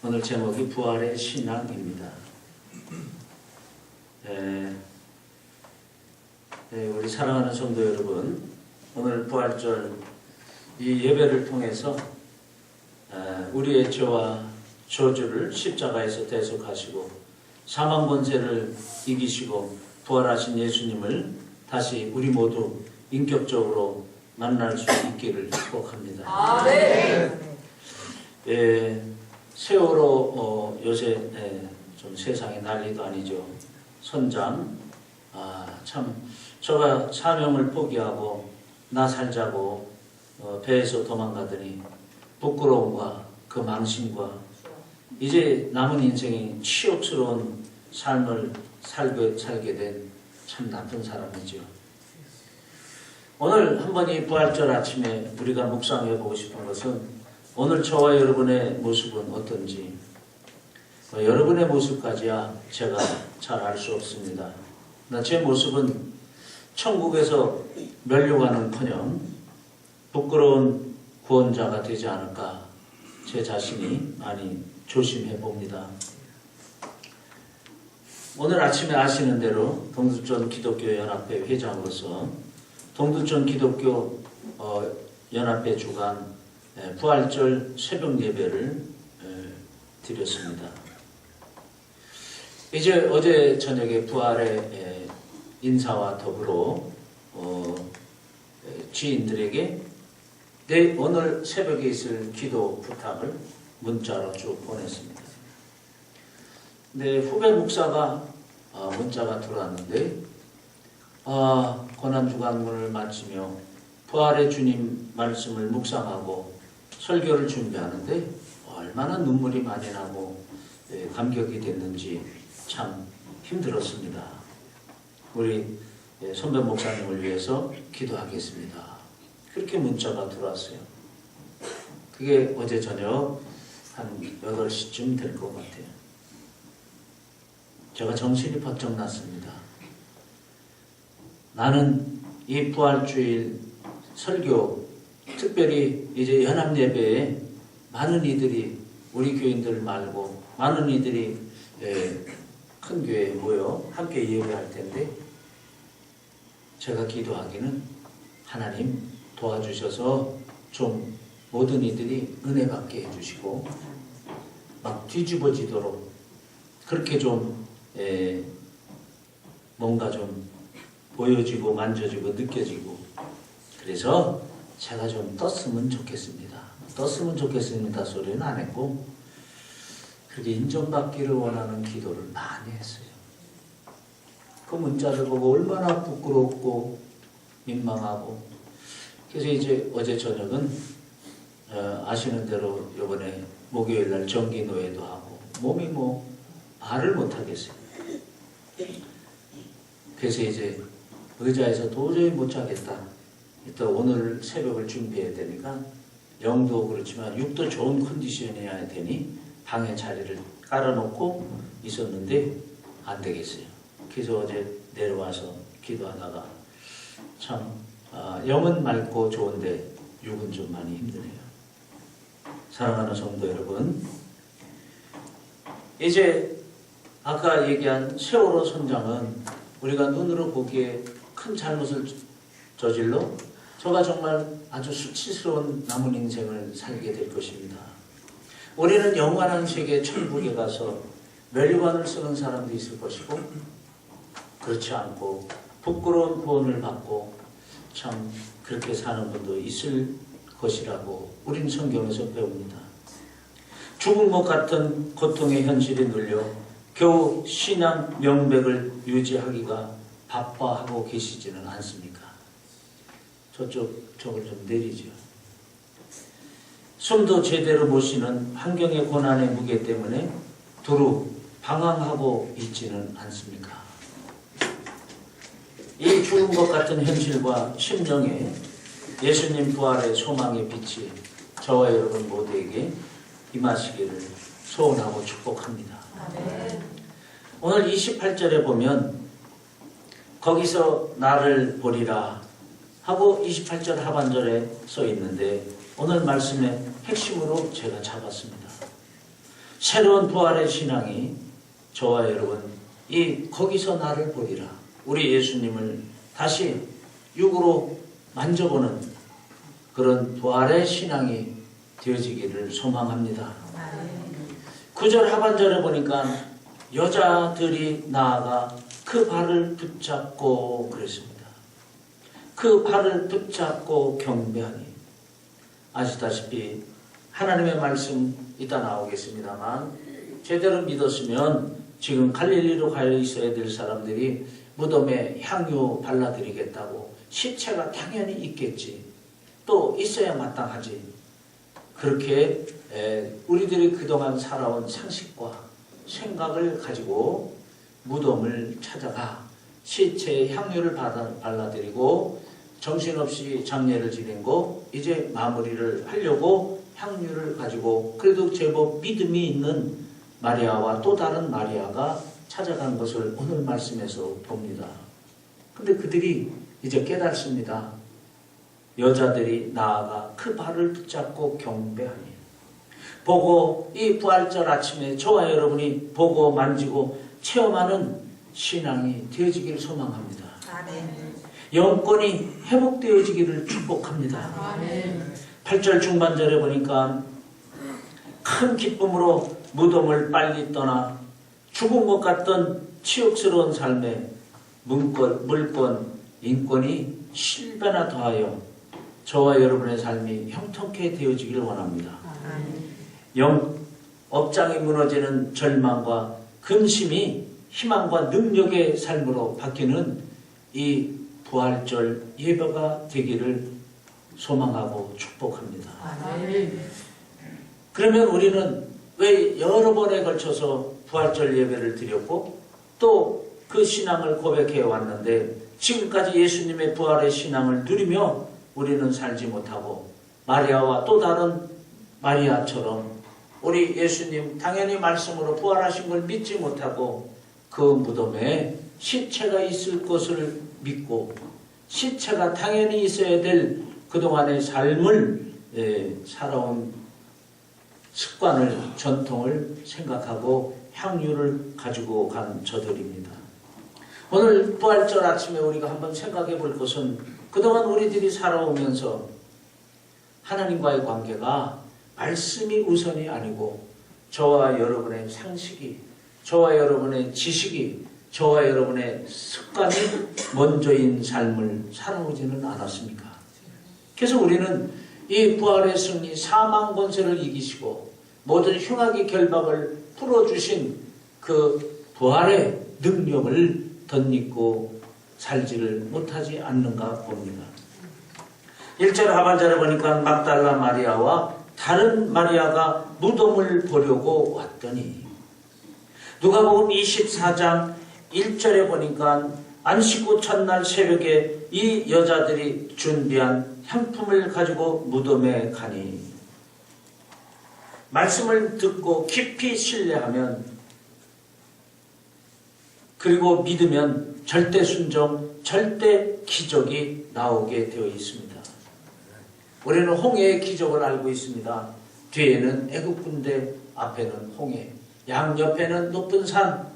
오늘 제목이 부활의 신앙입니다. 우리 사랑하는 성도 여러분, 오늘 부활절 이 예배를 통해서 우리의 죄와 저주를 십자가에서 대속하시고 사망 권세를 이기시고 부활하신 예수님을 다시 우리 모두 인격적으로 만날 수 있기를 축복합니다. 세월호 요새 좀 세상에 난리도 아니죠. 선장 참 저가 사명을 포기하고 나 살자고 배에서 도망가더니 부끄러움과 그 망신과 이제 남은 인생이 치욕스러운 삶을 살게 된 참 나쁜 사람이죠. 오늘 한번 이 부활절 아침에 우리가 묵상해 보고 싶은 것은 오늘 저와 여러분의 모습은 어떤지, 여러분의 모습까지야 제가 잘 알 수 없습니다. 제 모습은 천국에서 면류관은커녕 부끄러운 구원자가 되지 않을까 제 자신이 많이 조심해 봅니다. 오늘 아침에 아시는 대로 동두천 기독교 연합회 회장으로서 동두천 기독교 연합회 주관 부활절 새벽 예배를 드렸습니다. 이제 어제 저녁에 부활의 인사와 더불어 지인들에게 오늘 새벽에 있을 기도 부탁을 문자로 쭉 보냈습니다. 후배 목사가 문자가 들어왔는데 고난주간문을 마치며 부활의 주님 말씀을 묵상하고 설교를 준비하는데 얼마나 눈물이 많이 나고 감격이 됐는지 참 힘들었습니다. 우리 선배 목사님을 위해서 기도하겠습니다. 그렇게 문자가 들어왔어요. 그게 어제 저녁 한 8시쯤 될 것 같아요. 제가 정신이 번쩍 났습니다. 나는 이 부활주일 설교, 특별히 이제 연합예배에 많은 이들이 우리 교인들 말고 많은 이들이 큰 교회에 모여 함께 예배할 텐데 제가 기도하기는 하나님 도와주셔서 좀 모든 이들이 은혜 받게 해주시고 막 뒤집어지도록 그렇게 좀 뭔가 좀 보여지고 만져지고 느껴지고 그래서 제가 좀 떴으면 좋겠습니다. 떴으면 좋겠습니다 소리는 안 했고 그렇게 인정받기를 원하는 기도를 많이 했어요. 그 문자를 보고 얼마나 부끄럽고 민망하고 그래서 이제 어제 저녁은 아시는 대로 이번에 목요일날 정기노예도 하고 몸이 말을 못하겠어요. 그래서 이제 의자에서 도저히 못 자겠다. 또 오늘 새벽을 준비해야 되니까 영도 그렇지만 육도 좋은 컨디션이어야 되니 방에 자리를 깔아놓고 있었는데 안 되겠어요. 그래서 어제 내려와서 기도하다가 참 영은 맑고 좋은데 육은 좀 많이 힘드네요. 사랑하는 성도 여러분, 이제 아까 얘기한 세월호 선장은 우리가 눈으로 보기에 큰 잘못을 저질러 저가 정말 아주 수치스러운 남은 인생을 살게 될 것입니다. 우리는 영원한 세계 천국에 가서 면류관을 쓰는 사람도 있을 것이고 그렇지 않고 부끄러운 구원을 받고 참 그렇게 사는 분도 있을 것이라고 우린 성경에서 배웁니다. 죽은 것 같은 고통의 현실에 눌려 겨우 신앙 명백을 유지하기가 바빠하고 계시지는 않습니까? 저걸 좀 내리죠. 숨도 제대로 못 쉬는 환경의 고난의 무게 때문에 두루 방황하고 있지는 않습니까? 이 죽은 것 같은 현실과 심령에 예수님 부활의 소망의 빛이 저와 여러분 모두에게 임하시기를 소원하고 축복합니다. 오늘 28절에 보면 거기서 나를 보리라 하고 28절 하반절에 써 있는데 오늘 말씀의 핵심으로 제가 잡았습니다. 새로운 부활의 신앙이 저와 여러분 거기서 나를 보리라, 우리 예수님을 다시 육으로 만져보는 그런 부활의 신앙이 되어지기를 소망합니다. 9절 하반절에 보니까 여자들이 나아가 그 발을 붙잡고 그랬습니다. 그 발을 붙잡고 경배하니. 아시다시피 하나님의 말씀 이따 나오겠습니다만 제대로 믿었으면 지금 갈릴리로 가 있어야 될 사람들이 무덤에 향유 발라드리겠다고, 시체가 당연히 있겠지, 또 있어야 마땅하지, 그렇게 우리들이 그동안 살아온 상식과 생각을 가지고 무덤을 찾아가 시체에 향유를 발라드리고 정신없이 장례를 지내고 이제 마무리를 하려고 향유를 가지고 그래도 제법 믿음이 있는 마리아와 또 다른 마리아가 찾아간 것을 오늘 말씀에서 봅니다. 근데 그들이 이제 깨닫습니다. 여자들이 나아가 그 발을 붙잡고 경배하니. 보고 이 부활절 아침에 저와 여러분이 보고 만지고 체험하는 신앙이 되어지기를 소망합니다. 아멘. 영권이 회복되어지기를 축복합니다. 아멘. 8절 중반절에 보니까 큰 기쁨으로 무덤을 빨리 떠나 죽은 것 같던 치욕스러운 삶에 물권, 인권이 실배나 더하여 저와 여러분의 삶이 형통케 되어지기를 원합니다. 업장이 무너지는 절망과 근심이 희망과 능력의 삶으로 바뀌는 이 부활절 예배가 되기를 소망하고 축복합니다. 그러면 우리는 왜 여러 번에 걸쳐서 부활절 예배를 드렸고 또 그 신앙을 고백해 왔는데 지금까지 예수님의 부활의 신앙을 누리며 우리는 살지 못하고 마리아와 또 다른 마리아처럼 우리 예수님 당연히 말씀으로 부활하신 걸 믿지 못하고 그 무덤에 시체가 있을 것을 믿고 시체가 당연히 있어야 될 그동안의 삶을 살아온 습관을, 전통을 생각하고 향유를 가지고 간 저들입니다. 오늘 부활절 아침에 우리가 한번 생각해 볼 것은 그동안 우리들이 살아오면서 하나님과의 관계가 말씀이 우선이 아니고 저와 여러분의 상식이, 저와 여러분의 지식이, 저와 여러분의 습관이 먼저인 삶을 살아오지는 않았습니까? 그래서 우리는 이 부활의 승리, 사망 권세를 이기시고 모든 흉악의 결박을 풀어주신 그 부활의 능력을 덧입고 살지를 못하지 않는가 봅니다. 1절 하반절에 보니까 막달라 마리아와 다른 마리아가 무덤을 보려고 왔더니, 누가복음 24장 1절에 보니까 안식 후 첫날 새벽에 이 여자들이 준비한 향품을 가지고 무덤에 가니, 말씀을 듣고 깊이 신뢰하면 그리고 믿으면 절대 순종, 절대 기적이 나오게 되어 있습니다. 우리는 홍해의 기적을 알고 있습니다. 뒤에는 애굽 군대, 앞에는 홍해, 양옆에는 높은 산.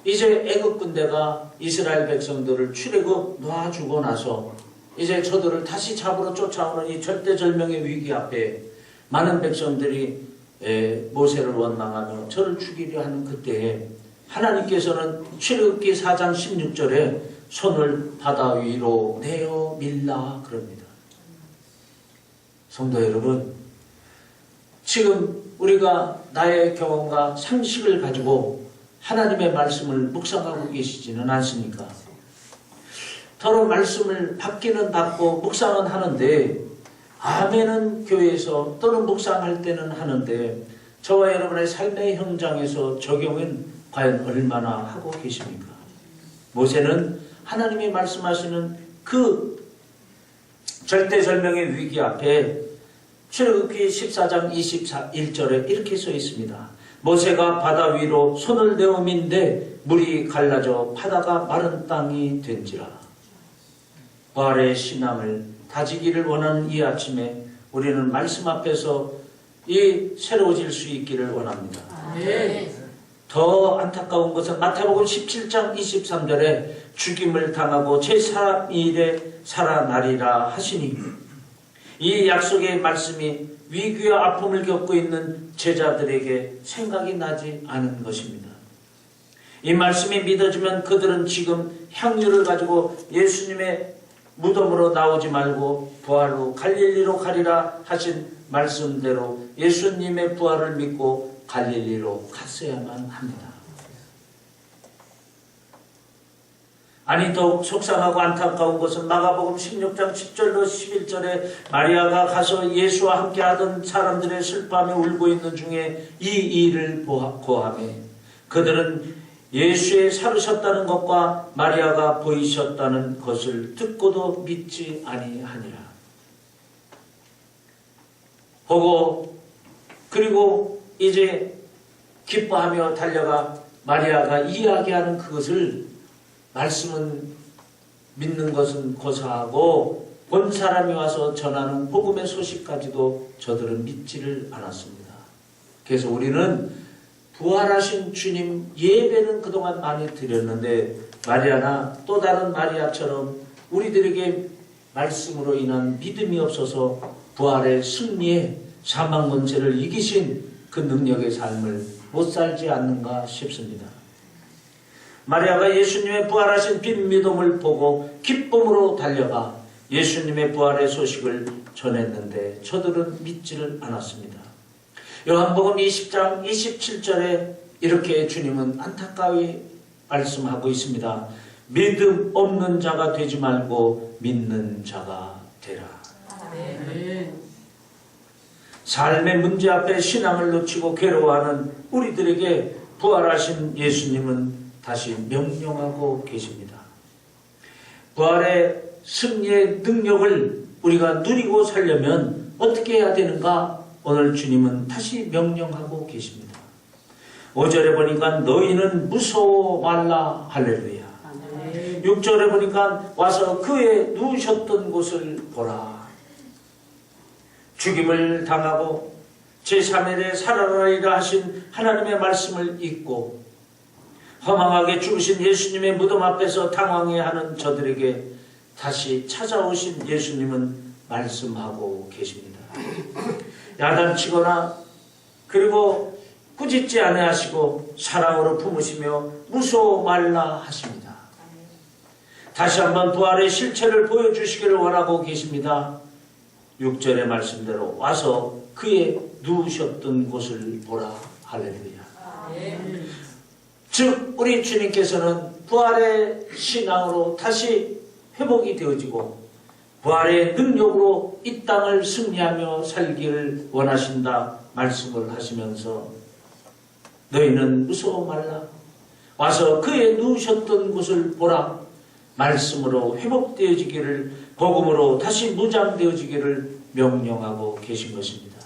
이제 애굽 군대가 이스라엘 백성들을 출애굽 놔주고 나서 이제 저들을 다시 잡으러 쫓아오는 이 절대절명의 위기 앞에 많은 백성들이 모세를 원망하며 저를 죽이려 하는 그때에 하나님께서는 출애굽기 4장 16절에 손을 바다 위로 내어 밀라 그럽니다. 성도 여러분, 지금 우리가 나의 경험과 상식을 가지고 하나님의 말씀을 묵상하고 계시지는 않습니까? 더러 말씀을 받기는 받고 묵상은 하는데, 아멘은 교회에서 또는 묵상할 때는 하는데 저와 여러분의 삶의 현장에서 적용은 과연 얼마나 하고 계십니까? 모세는 하나님이 말씀하시는 그 절대절명의 위기 앞에 출애굽기 14장 21절에 이렇게 써 있습니다. 모세가 바다 위로 손을 내어 민데 물이 갈라져 바다가 마른 땅이 된지라. 부활의 신앙을 다지기를 원하는 이 아침에 우리는 말씀 앞에서 이 새로워질 수 있기를 원합니다. 네. 더 안타까운 것은 마태복음 17장 23절에 죽임을 당하고 제3일에 살아나리라 하시니 이 약속의 말씀이 위기와 아픔을 겪고 있는 제자들에게 생각이 나지 않은 것입니다. 이 말씀이 믿어지면 그들은 지금 향유를 가지고 예수님의 무덤으로 나오지 말고 부활로 갈릴리로 가리라 하신 말씀대로 예수님의 부활을 믿고 갈릴리로 갔어야만 합니다. 아니 더욱 속상하고 안타까운 것은 마가복음 16장 10절로 11절에 마리아가 가서 예수와 함께 하던 사람들의 슬퍼하며 울고 있는 중에 이 일을 고하매 그들은 예수의 살으셨다는 것과 마리아가 보이셨다는 것을 듣고도 믿지 아니하니라. 보고 그리고 이제 기뻐하며 달려가 마리아가 이야기하는 그것을 말씀은 믿는 것은 고사하고 본 사람이 와서 전하는 복음의 소식까지도 저들은 믿지를 않았습니다. 그래서 우리는 부활하신 주님 예배는 그동안 많이 드렸는데 마리아나 또 다른 마리아처럼 우리들에게 말씀으로 인한 믿음이 없어서 부활의 승리에 사망 권세를 이기신 그 능력의 삶을 못 살지 않는가 싶습니다. 마리아가 예수님의 부활하신 빈 믿음을 보고 기쁨으로 달려가 예수님의 부활의 소식을 전했는데 저들은 믿지를 않았습니다. 요한복음 20장 27절에 이렇게 주님은 안타까이 말씀하고 있습니다. 믿음 없는 자가 되지 말고 믿는 자가 되라. 네. 삶의 문제 앞에 신앙을 놓치고 괴로워하는 우리들에게 부활하신 예수님은 다시 명령하고 계십니다. 부활의 승리의 능력을 우리가 누리고 살려면 어떻게 해야 되는가? 오늘 주님은 다시 명령하고 계십니다. 5절에 보니까 너희는 무서워 말라 할렐루야. 6절에 보니까 와서 그의 누우셨던 곳을 보라. 죽임을 당하고 제3일에 살아나리라 하신 하나님의 말씀을 잊고 허망하게 죽으신 예수님의 무덤 앞에서 당황해하는 저들에게 다시 찾아오신 예수님은 말씀하고 계십니다. 야단치거나 그리고 꾸짖지 아니하시고 사랑으로 품으시며 무서워 말라 하십니다. 다시 한번 부활의 실체를 보여주시기를 원하고 계십니다. 6절의 말씀대로 와서 그의 누우셨던 곳을 보라. 할렐루야. 즉 우리 주님께서는 부활의 신앙으로 다시 회복이 되어지고 부활의 능력으로 이 땅을 승리하며 살기를 원하신다 말씀을 하시면서 너희는 무서워 말라. 와서 그의 누우셨던 곳을 보라. 말씀으로 회복되어지기를 복음으로 다시 무장되어지기를 명령하고 계신 것입니다.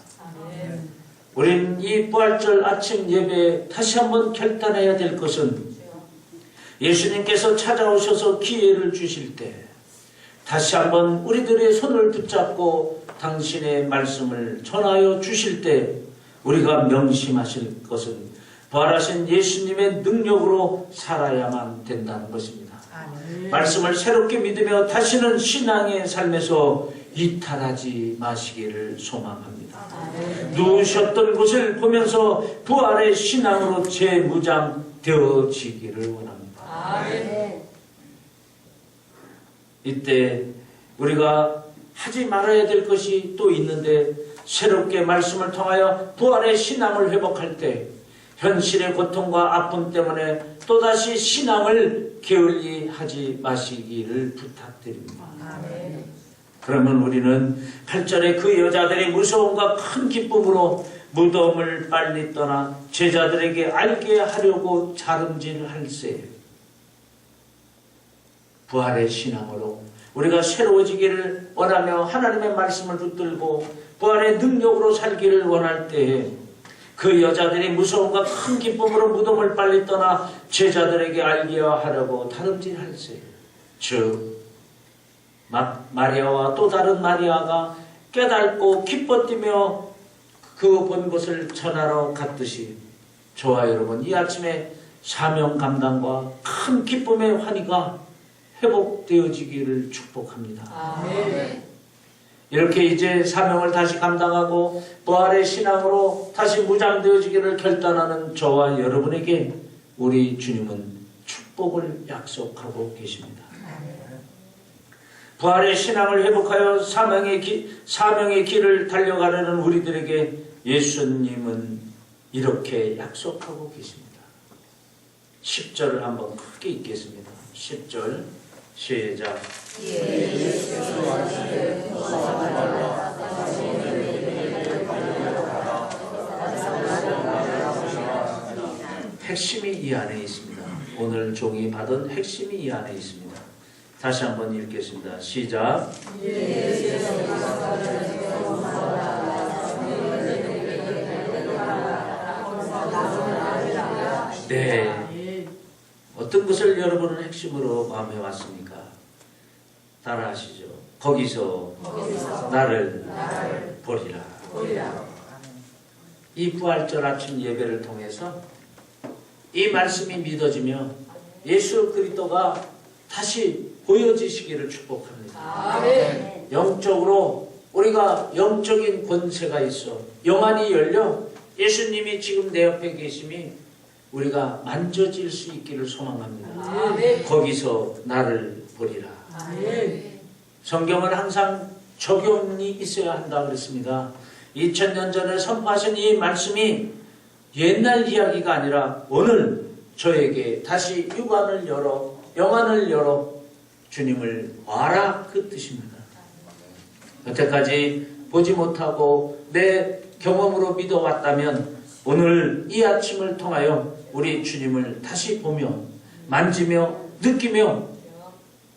우린 이 부활절 아침 예배에 다시 한번 결단해야 될 것은 예수님께서 찾아오셔서 기회를 주실 때 다시 한번 우리들의 손을 붙잡고 당신의 말씀을 전하여 주실 때 우리가 명심하실 것은 부활하신 예수님의 능력으로 살아야만 된다는 것입니다. 말씀을 새롭게 믿으며 다시는 신앙의 삶에서 이탈하지 마시기를 소망합니다. 누우셨던 곳을 보면서 부활의 신앙으로 재무장되어지기를 원합니다. 이때 우리가 하지 말아야 될 것이 또 있는데 새롭게 말씀을 통하여 부활의 신앙을 회복할 때 현실의 고통과 아픔 때문에 또다시 신앙을 게을리 하지 마시기를 부탁드립니다. 그러면 우리는 8절에 그 여자들이 무서움과 큰 기쁨으로 무덤을 빨리 떠나 제자들에게 알게 하려고 자름질할세. 부활의 신앙으로 우리가 새로워지기를 원하며 하나님의 말씀을 붙들고 부활의 능력으로 살기를 원할 때에 그 여자들이 무서움과 큰 기쁨으로 무덤을 빨리 떠나 제자들에게 알게 하려고 다름질할세. 즉 마리아와 또 다른 마리아가 깨닫고 기뻐 뛰며 그 본 곳을 전하러 갔듯이 저와 여러분 이 아침에 사명 감당과 큰 기쁨의 환희가 회복되어지기를 축복합니다. 아멘. 이렇게 이제 사명을 다시 감당하고 부활의 신앙으로 다시 무장되어지기를 결단하는 저와 여러분에게 우리 주님은 축복을 약속하고 계십니다. 부활의 신앙을 회복하여 사명의 길을 달려가려는 우리들에게 예수님은 이렇게 약속하고 계십니다. 10절을 한번 크게 읽겠습니다. 10절 시작. 핵심이 이 안에 있습니다. 오늘 종이 받은 핵심이 이 안에 있습니다. 다시 한번 읽겠습니다. 시작. 네. 어떤 것을 여러분은 핵심으로 마음에 왔습니까? 따라하시죠. 거기서 나를 보리라. 이 부활절 아침 예배를 통해서 이 말씀이 믿어지며 예수 그리스도가 다시 보여지시기를 축복합니다. 아멘. 영적으로 우리가 영적인 권세가 있어 영안이 열려 예수님이 지금 내 옆에 계심이 우리가 만져질 수 있기를 소망합니다. 아멘. 거기서 나를 보리라. 아멘. 성경은 항상 적용이 있어야 한다 그랬습니다. 2000년 전에 선포하신 이 말씀이 옛날 이야기가 아니라 오늘 저에게 다시 육안을 열어 영안을 열어 주님을 봐라 그 뜻입니다. 여태까지 보지 못하고 내 경험으로 믿어왔다면 오늘 이 아침을 통하여 우리 주님을 다시 보며 만지며 느끼며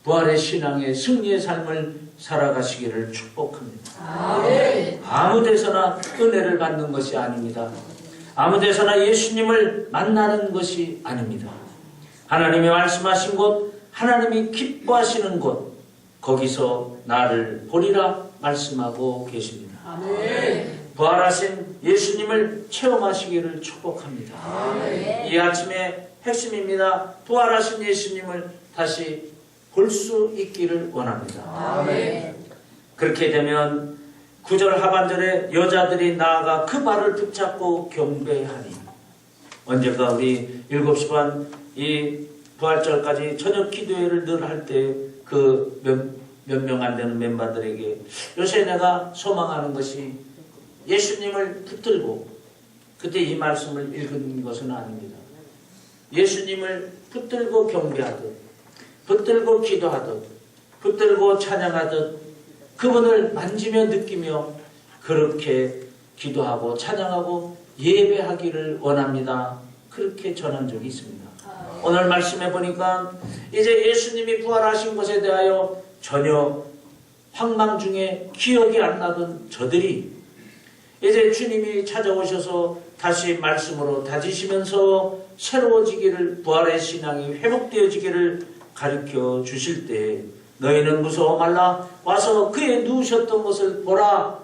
부활의 신앙의 승리의 삶을 살아가시기를 축복합니다. 아멘. 아무 데서나 은혜를 받는 것이 아닙니다. 아무 데서나 예수님을 만나는 것이 아닙니다. 하나님이 말씀하신 곳, 하나님이 기뻐하시는 곳, 거기서 나를 보리라 말씀하고 계십니다. 아멘. 부활하신 예수님을 체험하시기를 축복합니다. 아멘. 이 아침의 핵심입니다. 부활하신 예수님을 다시 볼 수 있기를 원합니다. 아멘. 그렇게 되면 9절 하반절에 여자들이 나아가 그 발을 붙잡고 경배하니 언젠가 우리 7시 반 이 부활절까지 저녁 기도회를 늘 할 때 그 몇 명 안 되는 멤버들에게 요새 내가 소망하는 것이 예수님을 붙들고 그때 이 말씀을 읽은 것은 아닙니다. 예수님을 붙들고 경배하듯 붙들고 기도하듯 붙들고 찬양하듯 그분을 만지며 느끼며 그렇게 기도하고 찬양하고 예배하기를 원합니다. 그렇게 전한 적이 있습니다. 오늘 말씀해 보니까 이제 예수님이 부활하신 것에 대하여 전혀 황망 중에 기억이 안 나던 저들이 이제 주님이 찾아오셔서 다시 말씀으로 다지시면서 새로워지기를 부활의 신앙이 회복되어지기를 가르쳐 주실 때 너희는 무서워 말라 와서 그의 누우셨던 것을 보라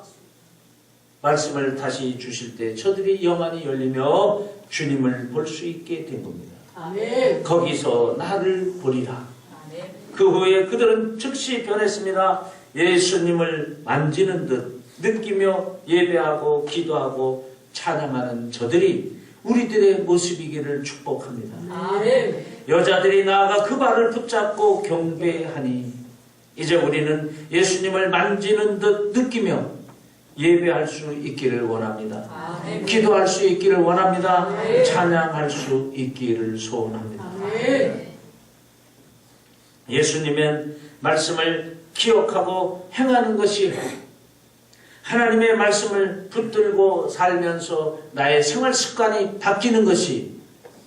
말씀을 다시 주실 때 저들이 영안이 열리며 주님을 볼 수 있게 된 겁니다. 아멘. 거기서 나를 보리라. 아멘. 그 후에 그들은 즉시 변했습니다. 예수님을 만지는 듯 느끼며 예배하고 기도하고 찬양하는 저들이 우리들의 모습이기를 축복합니다. 아멘. 여자들이 나아가 그 발을 붙잡고 경배하니 이제 우리는 예수님을 만지는 듯 느끼며 예배할 수 있기를 원합니다. 아멘. 기도할 수 있기를 원합니다. 아멘. 찬양할 수 있기를 소원합니다. 아멘. 예수님의 말씀을 기억하고 행하는 것이 하나님의 말씀을 붙들고 살면서 나의 생활 습관이 바뀌는 것이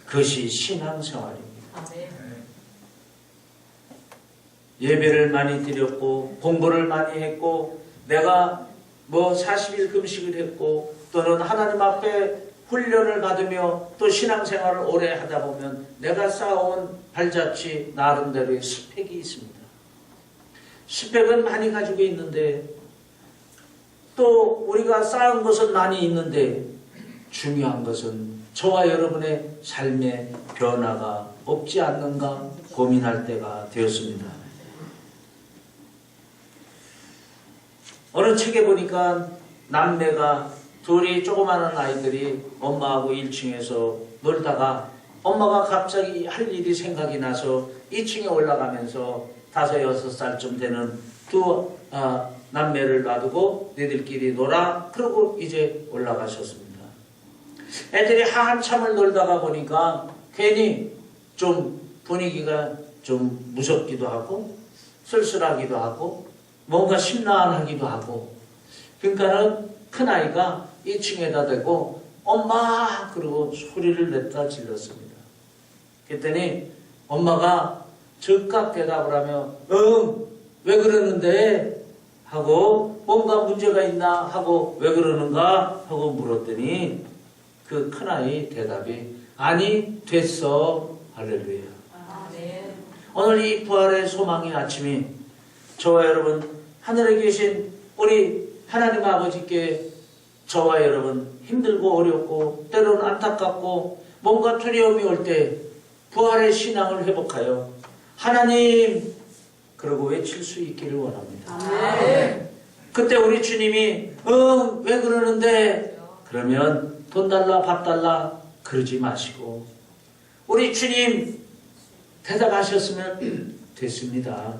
그것이 신앙생활입니다. 아멘. 예배를 많이 드렸고 공부를 많이 했고 내가 40일 금식을 했고 또는 하나님 앞에 훈련을 받으며 또 신앙생활을 오래 하다 보면 내가 쌓아온 발자취 나름대로의 스펙이 있습니다. 스펙은 많이 가지고 있는데 또 우리가 쌓은 것은 많이 있는데 중요한 것은 저와 여러분의 삶의 변화가 없지 않는가 고민할 때가 되었습니다. 어느 책에 보니까 남매가 둘이 조그마한 아이들이 엄마하고 1층에서 놀다가 엄마가 갑자기 할 일이 생각이 나서 2층에 올라가면서 5, 6살쯤 되는 두 남매를 놔두고 너희들끼리 놀아 그러고 이제 올라가셨습니다. 애들이 한참을 놀다가 보니까 괜히 좀 분위기가 좀 무섭기도 하고 쓸쓸하기도 하고 뭔가 심란하기도 하고 그러니까는 큰아이가 2층에다 대고 엄마 그러고 소리를 냈다 질렀습니다. 그랬더니 엄마가 즉각 대답을 하며 왜 그러는데? 하고 뭔가 문제가 있나? 하고 왜 그러는가? 하고 물었더니 그 큰아이 대답이 아니 됐어 할렐루야. 오늘 이 부활의 소망의 아침이 저와 여러분 하늘에 계신 우리 하나님 아버지께 저와 여러분 힘들고 어렵고 때로는 안타깝고 뭔가 두려움이 올 때 부활의 신앙을 회복하여 하나님 그러고 외칠 수 있기를 원합니다. 그때 우리 주님이 왜 그러는데 그러면 돈 달라 밥 달라 그러지 마시고 우리 주님 대답하셨으면 됐습니다.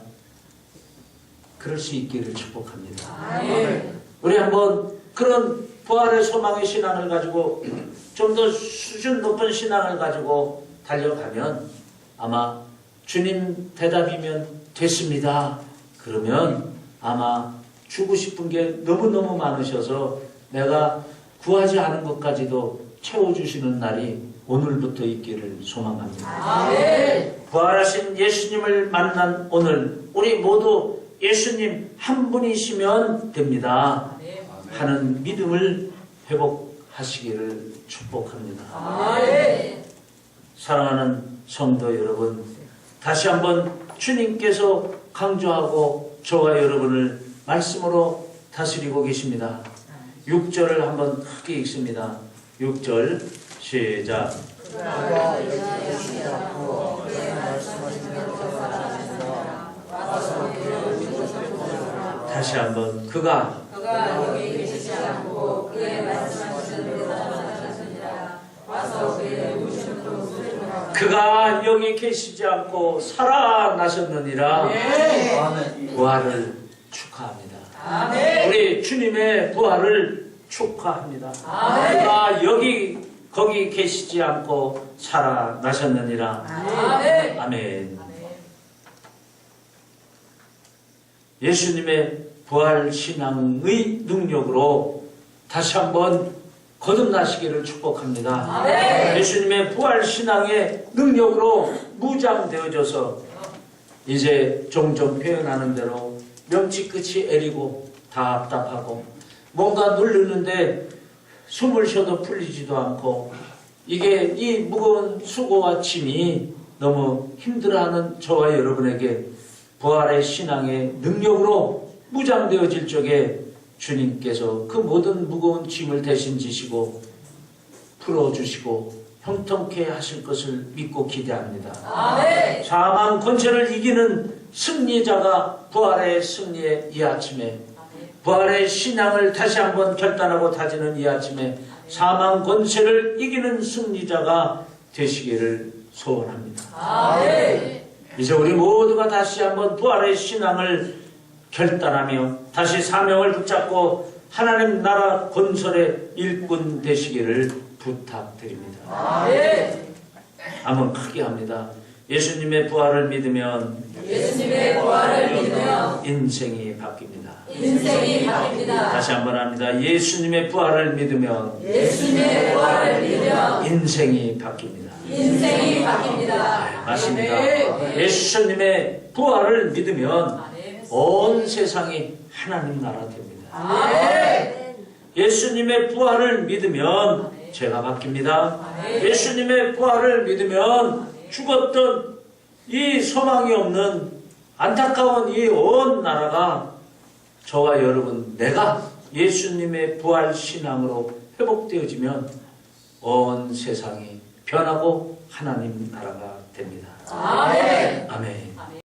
그럴 수 있기를 축복합니다. 우리 한번 그런 부활의 소망의 신앙을 가지고 좀 더 수준 높은 신앙을 가지고 달려가면 아마 주님 대답이면 됐습니다. 그러면 아마 주고 싶은 게 너무너무 많으셔서 내가 구하지 않은 것까지도 채워주시는 날이 오늘부터 있기를 소망합니다. 부활하신 예수님을 만난 오늘 우리 모두 예수님 한 분이시면 됩니다 하는 믿음을 회복하시기를 축복합니다. 사랑하는 성도 여러분, 다시 한번 주님께서 강조하고 저와 여러분을 말씀으로 다스리고 계십니다. 6절을 한번 크게 읽습니다. 6절 시작. 다시 한번 그가 여기 계시지 않고 그의 말씀하시는 대로 살아나셨느니라. 와서 그의 무심으로 그가 여기 계시지 않고 살아나셨느니라. 부활을 축하합니다. 우리 주님의 부활을 축하합니다. 그가 거기 계시지 않고 살아나셨느니라. 아멘. 예수님의 부활 신앙의 능력으로 다시 한번 거듭나시기를 축복합니다. 예수님의 부활 신앙의 능력으로 무장되어져서 이제 종종 표현하는 대로 명치 끝이 애리고 답답하고 뭔가 누르는데 숨을 쉬어도 풀리지도 않고 이게 이 무거운 수고와 짐이 너무 힘들어하는 저와 여러분에게 부활의 신앙의 능력으로 무장되어질 적에 주님께서 그 모든 무거운 짐을 대신 지시고 풀어주시고 형통케 하실 것을 믿고 기대합니다. 사망 권세를 이기는 승리자가 부활의 승리의 이 아침에 부활의 신앙을 다시 한번 결단하고 다지는 이 아침에 사망 권세를 이기는 승리자가 되시기를 소원합니다. 이제 우리 모두가 다시 한번 부활의 신앙을 결단하며 다시 사명을 붙잡고 하나님 나라 건설의 일꾼 되시기를 부탁드립니다. 한번 크게 합니다. 예수님의 부활을 믿으면 인생이 바뀝니다. 다시 한번 합니다. 예수님의 부활을 믿으면 인생이 바뀝니다. 맞습니다. 예수님의 부활을 믿으면 온 세상이 하나님 나라 됩니다. 예수님의 부활을 믿으면 죄가 바뀝니다. 예수님의 부활을 믿으면 죽었던 이 소망이 없는 안타까운 이 온 나라가 저와 여러분 내가 예수님의 부활 신앙으로 회복되어지면 온 세상이 변하고 하나님 나라가 됩니다.